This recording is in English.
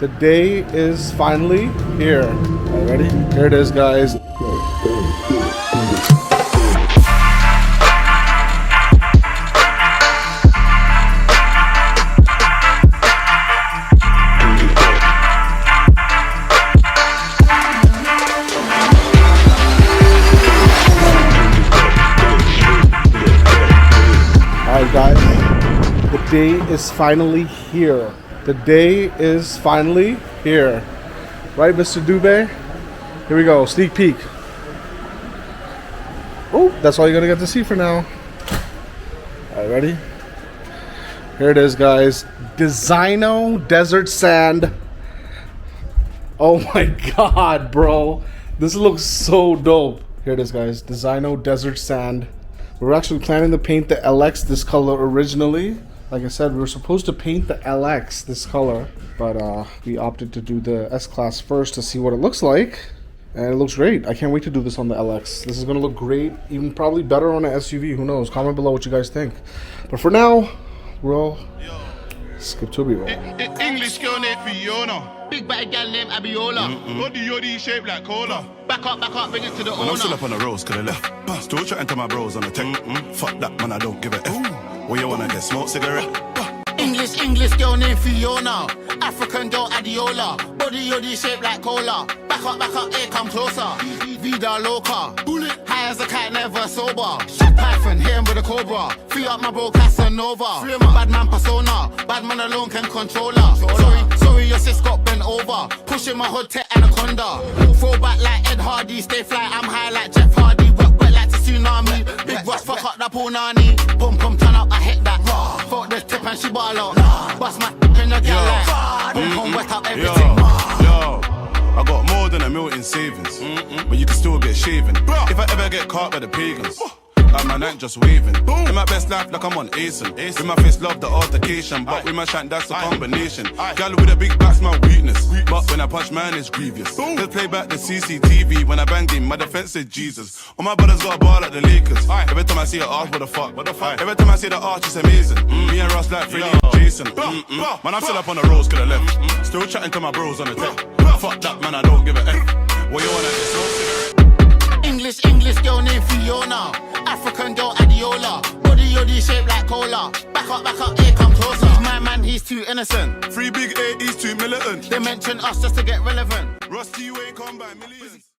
The day is finally here. Alright, ready? Here it is, guys. Alright, guys. The day is finally here. The day is finally here. Right, Mr. Dubé? Here we go, sneak peek. Oh, that's all you're gonna get to see for now. Alright, ready? Here it is, guys. Designo Desert Sand. Oh my god, bro. This looks so dope. Here it is, guys. Designo Desert Sand. We're actually planning to paint the LX this color originally. Like I said, we were supposed to paint the LX this color, but we opted to do the S-Class first to see what it looks like. And it looks great. I can't wait to do this on the LX. This is going to look great, even probably better on an SUV. Who knows? Comment below what you guys think. But for now, we'll skip to a B-roll. English girl named Fiona. Big bad gal named Abiola. Body yoddy shaped like cola. Back up, bring it to the owner. Man, I'm still up on the roads, could have left. Still chatting to my bros on the tech. Fuck that, man, I don't give a F. Where you wanna get smoke cigarette? English girl named Fiona. African girl Adiola. Body yoddy shaped like cola. Back up, here come closer. Vida loca. High as a cat, never sober. Shot Python, hit him with a cobra. Free up my bro Casanova. Bad man persona. Bad man alone can control her. Sorry, your sis got bent over. Pushing my hood to Anaconda. Throw back like Ed Hardy. Stay fly, I'm high like Jeff Hardy. Wet like the tsunami. Big Ross, fuck up that punani. Boom, turn up, I hit that. Fuck the tip and she ball out. Bust my in the girl like. Boom, wet up everything. Yo, I got more than $1 million in savings, but you can still get shaven. If I ever get caught by the pagans, like my night just waving. In my best life, like I'm on Asen. With my face, love the altercation, but with my shank, that's a combination. Gal with a big back's my weakness, but when I punch, man, it's grievous. Let's play back the CCTV. When I banged him, my defense is Jesus. All my brothers got a ball like the Lakers. Every time I see an arch, what the fuck? Every time I see the arch, it's amazing. Me and Ross like Freddie and Jason. Man, I'm still up on the roads, could have left. Still chatting to my bros on the tech. Fuck that, man, I don't give a F. What you wanna get smoke cigarette? English girl named Fiona. African girl Adiola. Body yoddy shaped like cola. Back up, here come closer. My man, he's too innocent. Free big A, he's too militant. They mention us just to get relevant. Rusty, you ain't come by millions.